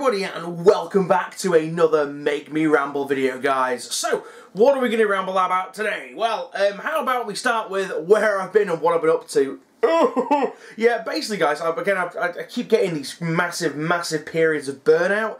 everybody and welcome back to another Make Me Ramble video, guys. So, what are we going to ramble about today? Well, how about we start with where I've been and what I've been up to. Yeah, basically, guys, I keep getting these massive periods of burnout,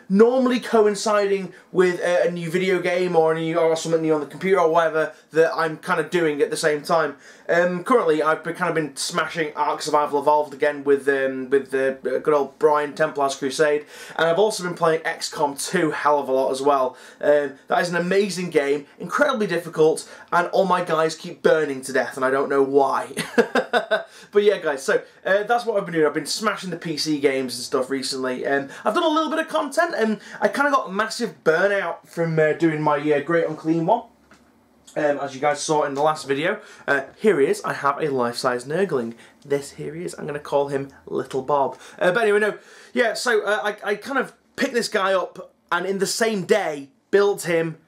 normally coinciding with a new video game or something new on the computer or whatever that I'm kind of doing at the same time. Currently, I've been smashing Ark Survival Evolved again with the good old Brian Templar's Crusade, and I've also been playing XCOM 2 hell of a lot as well. That is an amazing game, incredibly difficult, and all my guys keep burning to death, and I don't know why. But yeah, guys, so that's what I've been doing. I've been smashing the PC games and stuff recently. I've done a little bit of content, and I kind of got a massive burnout from doing my Great Unclean one. As you guys saw in the last video, here he is. I have a life-size Nurgling. This here he is. I'm going to call him Little Bob. But anyway, no. Yeah, so I kind of picked this guy up and in the same day built him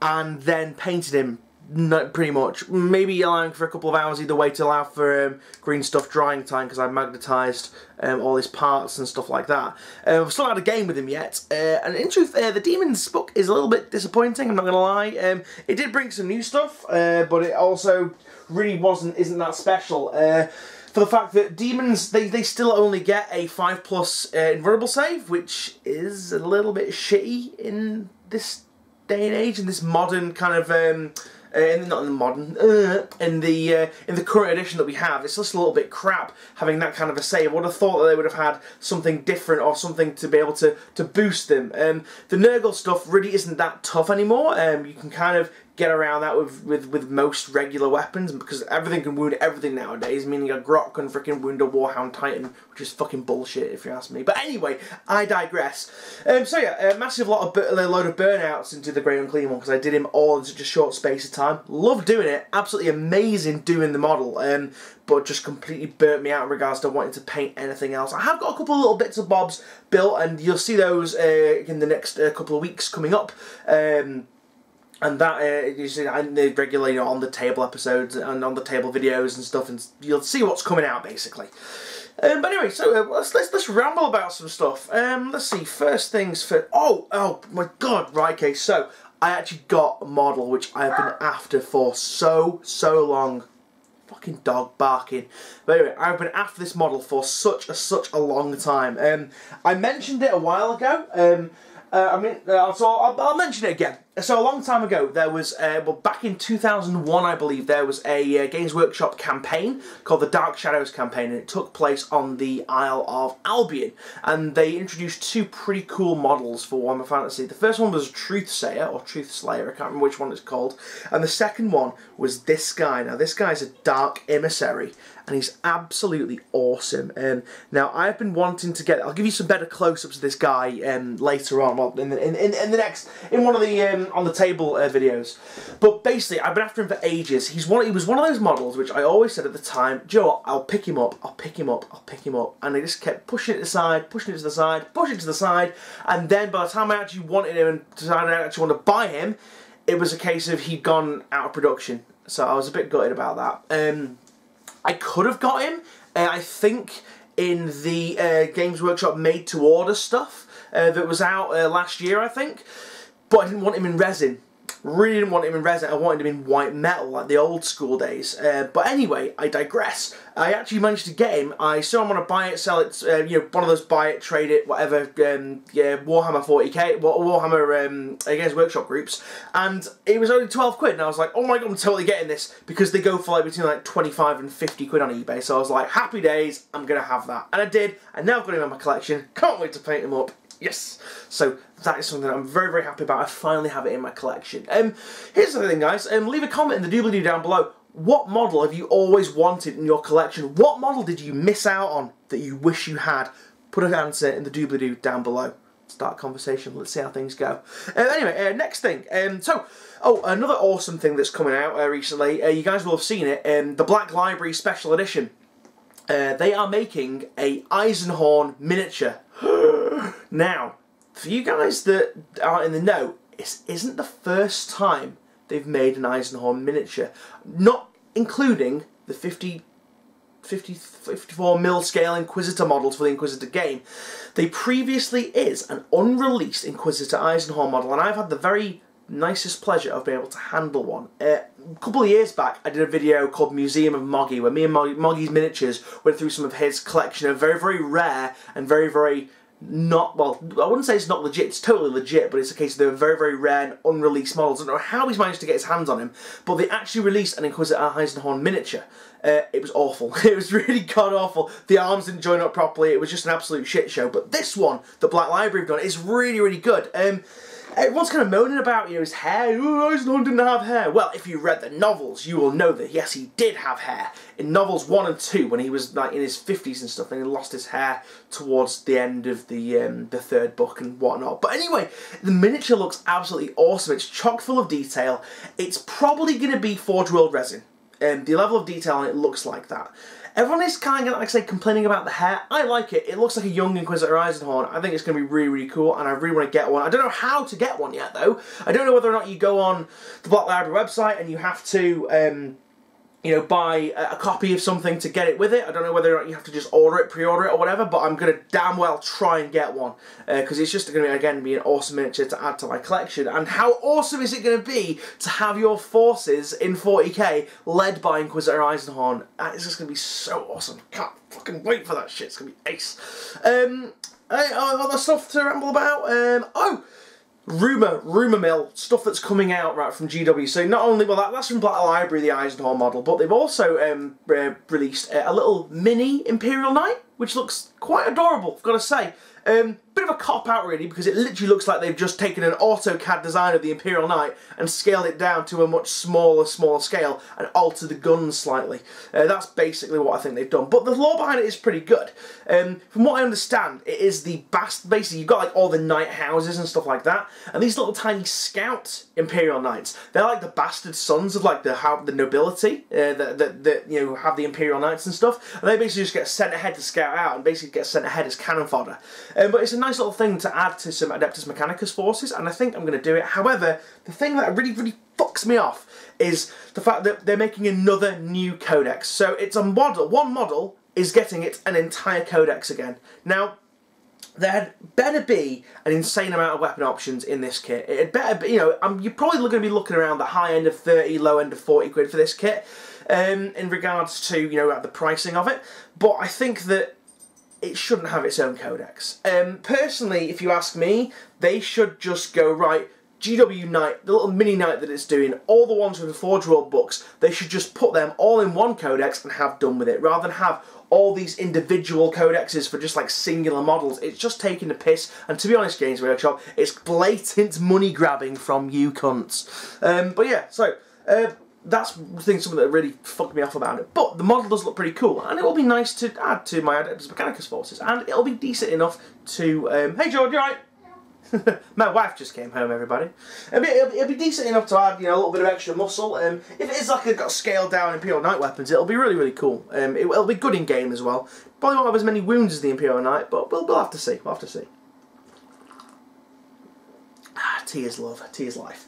and then painted him. No, pretty much. Maybe allowing for a couple of hours either way to allow for green stuff drying time because I magnetised all his parts and stuff like that. I've still not had a game with him yet, and in truth, the Demons book is a little bit disappointing, I'm not going to lie. It did bring some new stuff, but it also really isn't that special. For the fact that Demons, they still only get a 5+ invulnerable save, which is a little bit shitty in this day and age, in this modern kind of... not in the modern, in the current edition that we have, it's just a little bit crap having that kind of a save. I would have thought that they would have had something different or something to be able to boost them. The Nurgle stuff really isn't that tough anymore. You can kind of get around that with most regular weapons because everything can wound everything nowadays, meaning a Grok can freaking wound a Warhound Titan, which is fucking bullshit if you ask me. But anyway, I digress. So yeah, a massive load of burnouts into the Grey Unclean one because I did him all in such a short space of time. Love doing it, absolutely amazing doing the model, but just completely burnt me out in regards to wanting to paint anything else. I have got a couple of little bits of bobs built, and you'll see those in the next couple of weeks coming up. And that you see the regular, on the table episodes and on the table videos and stuff, and you'll see what's coming out basically. But anyway, so let's ramble about some stuff. Let's see. First things first. Oh my God! Right, okay. So I actually got a model which I've been after for so long. Fucking dog barking. But anyway, I've been after this model for such a long time. I mentioned it a while ago. I'll mention it again. So a long time ago, there was, back in 2001, I believe, there was a Games Workshop campaign called the Dark Shadows campaign, and it took place on the Isle of Albion. And they introduced two pretty cool models for Warhammer Fantasy. The first one was Truthsayer, or Truthslayer, I can't remember which one it's called. And the second one was this guy. Now, this guy's a Dark Emissary, and he's absolutely awesome. Now, I've been wanting to get... I'll give you some better close-ups of this guy later on, well, in one of the on the table videos. But basically, I've been after him for ages. He was one of those models which I always said at the time, Joe, I'll pick him up, I'll pick him up, I'll pick him up. And I just kept pushing it to the side, pushing it to the side, pushing it to the side. And then by the time I actually wanted him and decided I actually want to buy him, it was a case of he'd gone out of production. So I was a bit gutted about that. I could have got him, I think, in the Games Workshop made-to-order stuff that was out last year, I think. But I didn't want him in resin. Really didn't want him in resin. I wanted him in white metal, like the old school days. But anyway, I digress. I actually managed to get him. I still want to buy it, sell it, one of those buy it, trade it, whatever, Warhammer 40k, Warhammer Games Workshop groups. And it was only 12 quid, and I was like, oh my God, I'm totally getting this, because they go for like between like 25 and 50 quid on eBay. So I was like, happy days, I'm going to have that. And I did, and now I've got him in my collection. Can't wait to paint him up. Yes! So that is something that I'm very happy about. I finally have it in my collection. Here's the thing, guys. Leave a comment in the doobly-doo down below. What model have you always wanted in your collection? What model did you miss out on that you wish you had? Put an answer in the doobly-doo down below. Start a conversation. Let's see how things go. Anyway, next thing. Another awesome thing that's coming out recently. You guys will have seen it. The Black Library Special Edition. They are making a Eisenhorn miniature. Now, for you guys that are in the know, this isn't the first time they've made an Eisenhorn miniature, not including the 50 54mm scale Inquisitor models for the Inquisitor game. There previously is an unreleased Inquisitor Eisenhorn model, and I've had the very nicest pleasure of being able to handle one. A couple of years back, I did a video called Museum of Moggy, where me and Moggy's Miniatures went through some of his collection of very, very rare and very, very not, well, I wouldn't say it's not legit, it's totally legit, but it's a case of they're very, very rare and unreleased models. I don't know how he's managed to get his hands on him, but they actually released an Inquisitor Eisenhorn miniature. It was awful. It was really god-awful. The arms didn't join up properly, it was just an absolute shit show. But this one, the Black Library have done, is really, really good. Everyone's kind of moaning about, his hair. Oh, Eisenhorn didn't have hair. Well, if you read the novels, you will know that, yes, he did have hair. In novels 1 and 2, when he was like in his 50s and stuff, and he lost his hair towards the end of the third book and whatnot. But anyway, the miniature looks absolutely awesome. It's chock full of detail. It's probably going to be Forge World resin. The level of detail on it looks like that. Everyone is kind of, like I say, complaining about the hair. I like it. It looks like a young Inquisitor Eisenhorn. I think it's going to be really, really cool, and I really want to get one. I don't know how to get one yet, though. I don't know whether or not you go on the Black Library website and you have to, buy a copy of something to get it with it. I don't know whether or not you have to just order it, pre-order it, or whatever, but I'm going to damn well try and get one, because it's just going to, again, be an awesome miniature to add to my collection. And how awesome is it going to be to have your forces in 40k led by Inquisitor Eisenhorn? It's just going to be so awesome. Can't fucking wait for that shit. It's going to be ace. Other stuff to ramble about? Rumour mill, stuff that's coming out right from GW. So not only, well, that's from Black Library, the Eisenhorn model, but they've also released a little mini Imperial Knight, which looks quite adorable, I've got to say. Bit of a cop-out really, because it literally looks like they've just taken an AutoCAD design of the Imperial Knight and scaled it down to a much smaller scale and altered the guns slightly. That's basically what I think they've done. But the lore behind it is pretty good. From what I understand, it is the basically you've got like all the knight houses and stuff like that, and these little tiny scout Imperial Knights, they're like the bastard sons of like the nobility that have the Imperial Knights and stuff, and they basically just get sent ahead to scout out and basically get sent ahead as cannon fodder. But it's a nice little thing to add to some Adeptus Mechanicus forces, and I think I'm going to do it. However, the thing that really, really fucks me off is the fact that they're making another new codex. So it's a model, one model is getting an entire codex again. Now, there had better be an insane amount of weapon options in this kit. It had better be, you're probably going to be looking around the high end of 30, low end of 40 quid for this kit, in regards to, the pricing of it. But I think that it shouldn't have its own codex. Personally, if you ask me, they should just go, right, GW Knight, the little mini Knight that it's doing, all the ones with the Forge World books, they should just put them all in one codex and have done with it, rather than have all these individual codexes for just like singular models. It's just taking the piss, and to be honest, Games Workshop, it's blatant money grabbing from you cunts. But yeah, so that's something that really fucked me off about it. But the model does look pretty cool, and it will be nice to add to my Adeptus Mechanicus forces, and it'll be decent enough to... hey George, you alright? My wife just came home, everybody. It'll be decent enough to add, a little bit of extra muscle. If it is like got scaled down Imperial Knight weapons, it'll be really, really cool. It'll be good in game as well. Probably won't have as many wounds as the Imperial Knight, but we'll have to see. We'll have to see. Tea is love. Tea is life.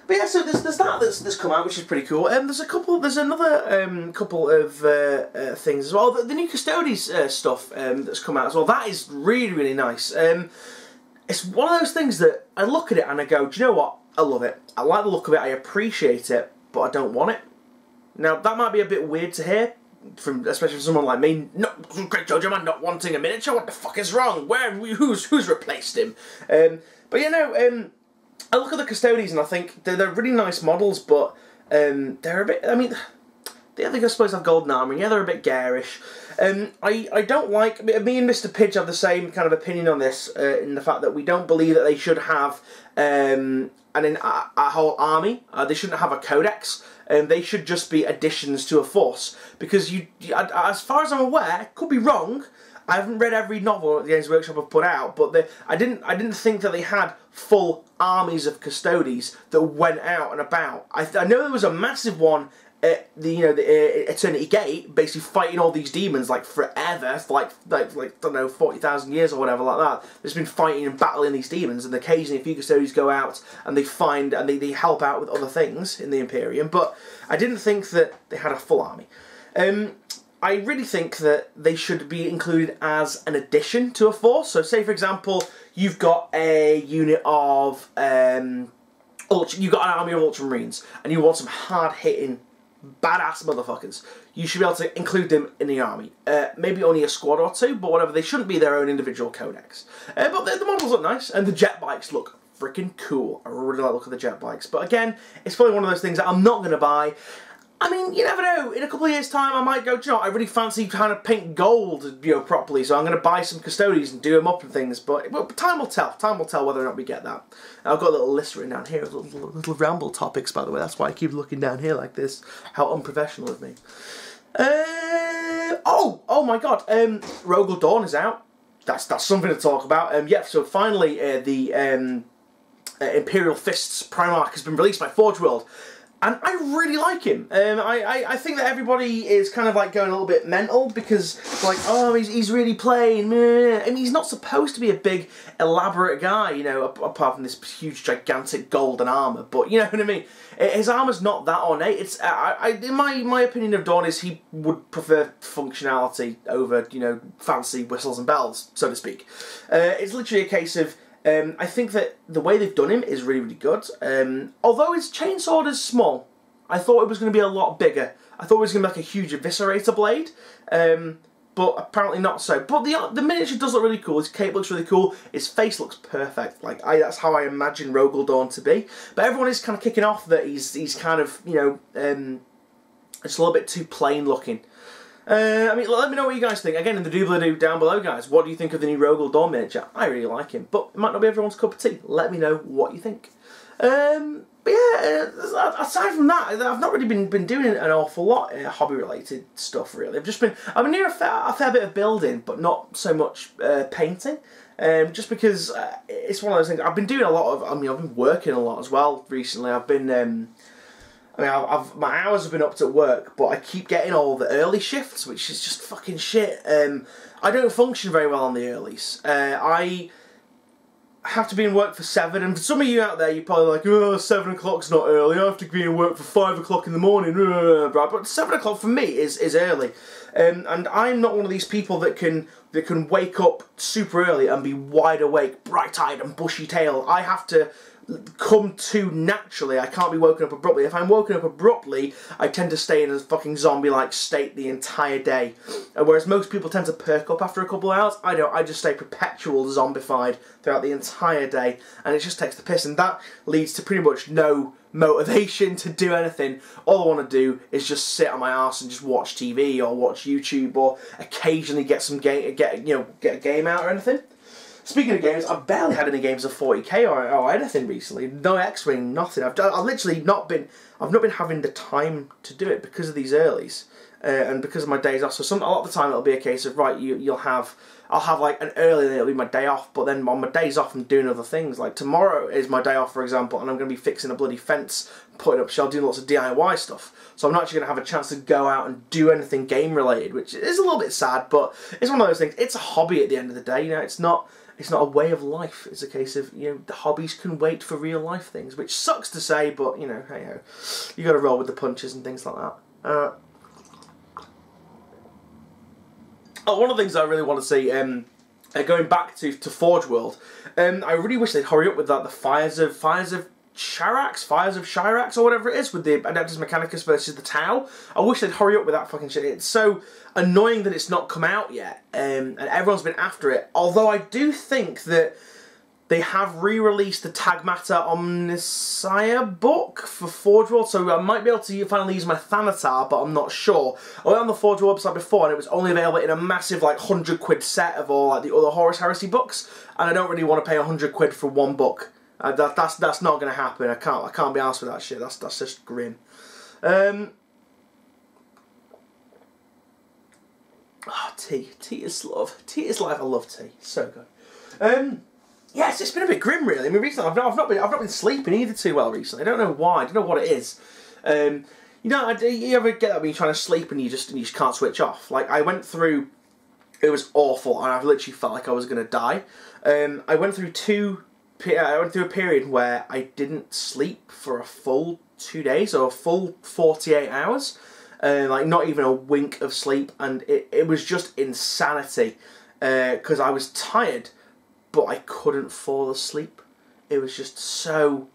But yeah, so there's that that's come out, which is pretty cool. There's another couple of things as well. The new Custodes stuff that's come out as well. That is really, really nice. It's one of those things that I look at it and I go, do you know what? I love it. I like the look of it. I appreciate it, but I don't want it. Now that might be a bit weird to hear, especially from someone like me. No, Great Jojo Man not wanting a miniature. What the fuck is wrong? Who's replaced him? But I look at the Custodes and I think they're really nice models, but they're a bit, I think I suppose have golden armour, yeah, they're a bit garish. I don't like, me and Mr. Pidge have the same kind of opinion on this, in the fact that we don't believe that they should have a whole army. They shouldn't have a codex. They should just be additions to a force, because as far as I'm aware, could be wrong, I haven't read every novel that the Games Workshop have put out, but I didn't think that they had full armies of Custodes that went out and about. I know there was a massive one at the Eternity Gate, basically fighting all these demons like forever, for like I don't know, 40,000 years or whatever like that. They've been fighting and battling these demons, and occasionally a few Custodes go out and they help out with other things in the Imperium. But I didn't think that they had a full army. I really think that they should be included as an addition to a force. So say, for example, you've got a unit of, you've got an army of Ultramarines, and you want some hard-hitting, badass motherfuckers. You should be able to include them in the army. Maybe only a squad or two, but whatever. They shouldn't be their own individual codex. But the models look nice, and the jet bikes look freaking cool. I really like the look of the jet bikes. But again, it's probably one of those things that I'm not going to buy. I mean, you never know. In a couple of years' time, I might go, do you know what, I really fancy kind of paint gold, properly, so I'm going to buy some Custodians and do them up and things. But well, time will tell. Time will tell whether or not we get that. I've got a little list written down here of little ramble topics, by the way. That's why I keep looking down here like this. How unprofessional of me. Oh my God. Rogel Dawn is out. That's something to talk about. Yeah, so finally, the Imperial Fists Primarch has been released by Forge World. And I really like him. I think that everybody is kind of like going a little bit mental because, like, oh, he's really plain. I mean, he's not supposed to be a big, elaborate guy, apart from this huge, gigantic golden armour. But you know what I mean? His armour's not that ornate. It's, in my opinion of Dawn is he would prefer functionality over, fancy whistles and bells, so to speak. It's literally a case of, I think that the way they've done him is really, really good. Although his chainsword is small, I thought it was going to be a lot bigger. I thought it was going to be like a huge eviscerator blade, but apparently not so. But the miniature does look really cool. His cape looks really cool. His face looks perfect. Like that's how I imagine Rogel Dawn to be. But everyone is kind of kicking off that he's kind of it's a little bit too plain looking. I mean, let me know what you guys think. Again, in the doobly-doo down below, guys. What do you think of the new Rogel Dawn miniature? I really like him, but it might not be everyone's cup of tea. Let me know what you think. But yeah, aside from that, I've not really been doing an awful lot hobby-related stuff, really. I've been doing a fair bit of building, but not so much painting. Just because it's one of those things. I've been doing a lot of. I've been working a lot as well recently. I've been. My hours have been upped at work, but I keep getting all the early shifts, which is just fucking shit. I don't function very well on the earlies. I have to be in work for 7, and for some of you out there, you're probably like, oh, 7 o'clock's not early, I have to be in work for 5 o'clock in the morning, but 7 o'clock for me is early. And I'm not one of these people that can wake up super early and be wide awake, bright-eyed and bushy-tailed. I have to come to naturally. I can't be woken up abruptly. If I'm woken up abruptly, I tend to stay in a fucking zombie-like state the entire day. Whereas most people tend to perk up after a couple of hours, I don't. I just stay perpetual zombified throughout the entire day, and it just takes the piss, and that leads to pretty much no motivation to do anything. All I want to do is just sit on my arse and just watch TV or watch YouTube or occasionally get some get a game out or anything. Speaking of games, I've barely had any games of 40k or anything recently. No X-Wing, nothing. I've literally not been having the time to do it because of these earlies and because of my days off. So a lot of the time it'll be a case of, right, I'll have like an early and it'll be my day off, but then on my days off I'm doing other things. Like tomorrow is my day off, for example, and I'm going to be fixing a bloody fence, putting up shelves, doing lots of DIY stuff. So I'm not actually going to have a chance to go out and do anything game related, which is a little bit sad, but it's one of those things. It's a hobby at the end of the day, it's not a way of life. It's a case of, the hobbies can wait for real life things, which sucks to say, but, hey ho. You got to roll with the punches and things like that. One of the things I really want to see, going back to Forge World, I really wish they'd hurry up with that. The Fires of Shirax, or whatever it is, with the Adeptus Mechanicus versus the Tau. I wish they'd hurry up with that fucking shit. It's so annoying that it's not come out yet, and everyone's been after it. Although I do think that they have re-released the Tagmata Omnissiah book for Forge World, so I might be able to finally use my Thanatar, but I'm not sure. I went on the Forge World website before, and it was only available in a massive, like, 100 quid set of all, like, the other Horus Heresy books, and I don't really want to pay 100 quid for one book. That's not going to happen. I can't be arsed with that shit. That's just grim. Tea. Tea is love. Tea is life. I love tea. So good. Yes, it's been a bit grim, really. I mean, recently I've not been sleeping either too well recently. I don't know why. I don't know what it is. You ever get that when you're trying to sleep and you just can't switch off? Like, I went through. It was awful, and I literally felt like I was going to die. I went through a period where I didn't sleep for a full 2 days or a full 48 hours. like not even a wink of sleep, and it was just insanity, because I was tired, but I couldn't fall asleep. It was just so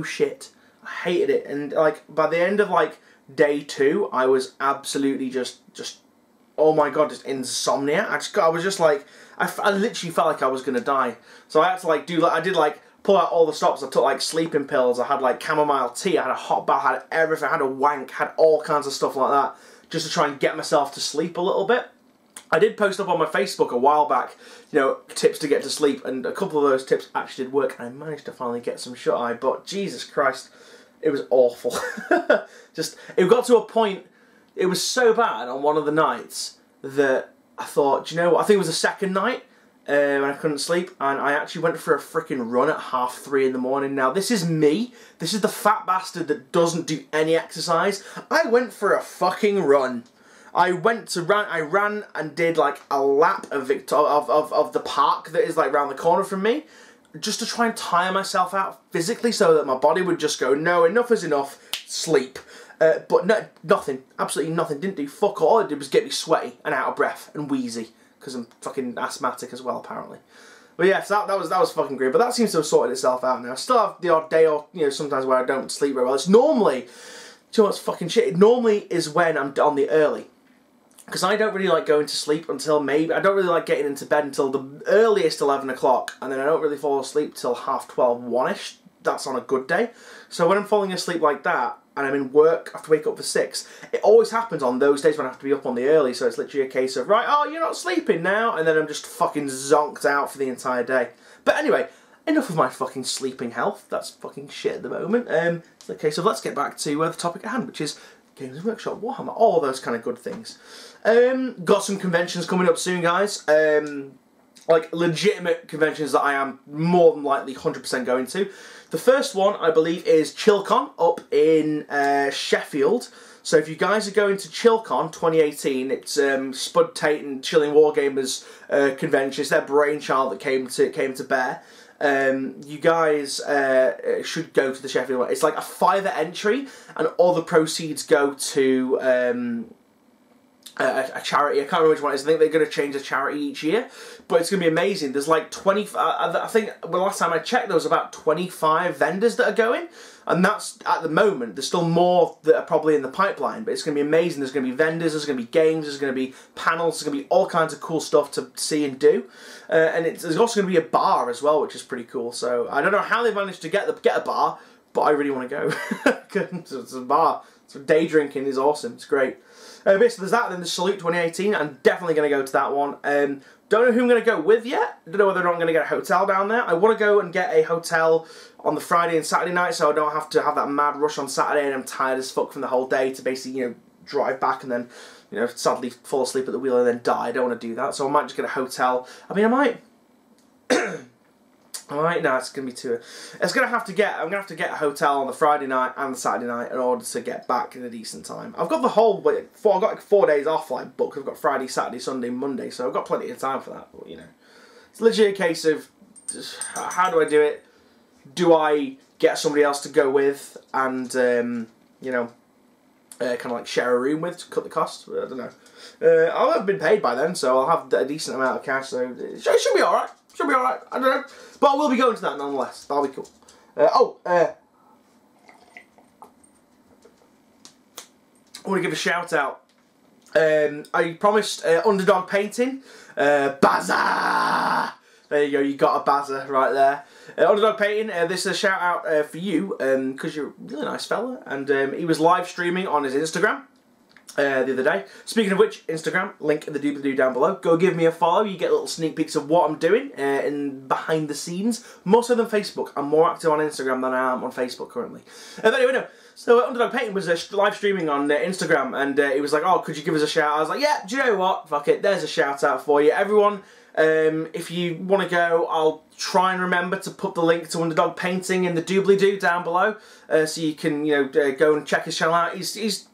shit. I hated it, and like by the end of like day 2, I was absolutely just oh my god, just insomnia. I was just like, I literally felt like I was gonna die. So I had to like I did like pull out all the stops. I took like sleeping pills. I had like chamomile tea. I had a hot bath. I had everything. I had a wank. Had all kinds of stuff like that, just to try and get myself to sleep a little bit. I did post up on my Facebook a while back, you know, tips to get to sleep, and a couple of those tips actually did work, and I managed to finally get some shut-eye, but Jesus Christ, it was awful. Just, it got to a point, it was so bad on one of the nights that I thought, do you know what, I think it was the second night, when I couldn't sleep, and I actually went for a freaking run at 3:30 in the morning. Now, this is me. This is the fat bastard that doesn't do any exercise. I went for a fucking run. I ran and did like a lap of the park that is like round the corner from me, just to try and tire myself out physically, so that my body would just go, no, enough is enough, sleep. But no, nothing, absolutely nothing. Didn't do fuck all. All it did was get me sweaty and out of breath and wheezy, because I'm fucking asthmatic as well, apparently. But yeah, so that was fucking great. But that seems to have sorted itself out now. I still have the odd day, or you know, sometimes where I don't sleep very well. It's normally, do you know what's fucking shit? It normally is when I'm on the early. Because I don't really like going to sleep until maybe, I don't really like getting into bed until the earliest 11 o'clock, and then I don't really fall asleep till 12:30, 1ish. That's on a good day. So when I'm falling asleep like that, and I'm in work, I have to wake up for 6, it always happens on those days when I have to be up on the early, so it's literally a case of, right, oh, you're not sleeping now, and then I'm just fucking zonked out for the entire day. But anyway, enough of my fucking sleeping health. That's fucking shit at the moment. It's the case of, let's get back to the topic at hand, which is Games Workshop, Warhammer, all those kind of good things. Got some conventions coming up soon, guys. Like legitimate conventions that I am more than likely 100% going to. The first one, I believe, is ChillCon up in Sheffield. So if you guys are going to ChillCon 2018, it's Spud Tate and Chilling Wargamers convention. It's their brainchild that came to bear. You guys should go to the Sheffield one. It's like a £5 entry, and all the proceeds go to a charity. I can't remember which one it is. I think they're going to change the charity each year, but it's going to be amazing. There's like 20. I think the last time I checked, there was about 25 vendors that are going, and that's at the moment. There's still more that are probably in the pipeline, but it's going to be amazing. There's going to be vendors. There's going to be games. There's going to be panels. There's going to be all kinds of cool stuff to see and do, and there's also going to be a bar as well, which is pretty cool. So I don't know how they managed to get a bar, but I really want to go. It's a bar. So day drinking is awesome. It's great. Basically, there's that, then there's Salute 2018. I'm definitely going to go to that one. Don't know who I'm going to go with yet. Don't know whether or not I'm going to get a hotel down there. I want to go and get a hotel on the Friday and Saturday night, so I don't have to have that mad rush on Saturday, and I'm tired as fuck from the whole day to basically, you know, drive back and then, you know, sadly fall asleep at the wheel and then die. I don't want to do that, so I might just get a hotel. I mean, I might... Alright, no, it's gonna be too. I'm gonna have to get a hotel on the Friday night and the Saturday night in order to get back in a decent time. I've got the whole I've got like 4 days off like booked. I've got Friday, Saturday, Sunday, Monday, so I've got plenty of time for that. But you know, it's legit a case of just, how do I do it? Do I get somebody else to go with and you know, kind of like share a room with to cut the cost? I don't know. I'll have been paid by then, so I'll have a decent amount of cash. So it should be all right. Should be alright, I don't know. But I will be going to that nonetheless. That'll be cool. I want to give a shout out. I promised Underdog painting. Baza! There you go, you got a Baza right there. Underdog painting, this is a shout out for you, because you're a really nice fella. And he was live streaming on his Instagram the other day. Speaking of which, Instagram, link in the doobly-doo down below. Go give me a follow. You get little sneak peeks of what I'm doing in behind the scenes. More so than Facebook. I'm more active on Instagram than I am on Facebook currently. But anyway, no. So Underdog Painting was live streaming on Instagram, and he was like, oh, could you give us a shout? I was like, yeah, do you know what? Fuck it. There's a shout out for you. Everyone, if you want to go, I'll try and remember to put the link to Underdog Painting in the doobly-doo down below, so you can, you know, go and check his channel out. He's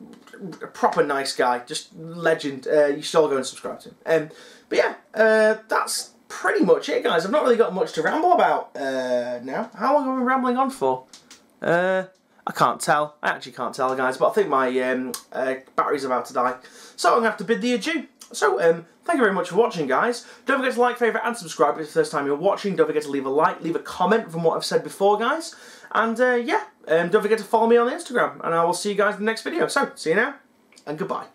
a proper nice guy, just legend. You should all go and subscribe to him. But yeah, that's pretty much it, guys. I've not really got much to ramble about now. How long have we been rambling on for? I can't tell. I actually can't tell, guys, but I think my battery's about to die. So I'm going to have to bid thee adieu. So, thank you very much for watching, guys. Don't forget to like, favourite and subscribe if it's the first time you're watching. Don't forget to leave a like, leave a comment from what I've said before, guys. And, yeah, don't forget to follow me on Instagram. And I will see you guys in the next video. So, see you now, and goodbye.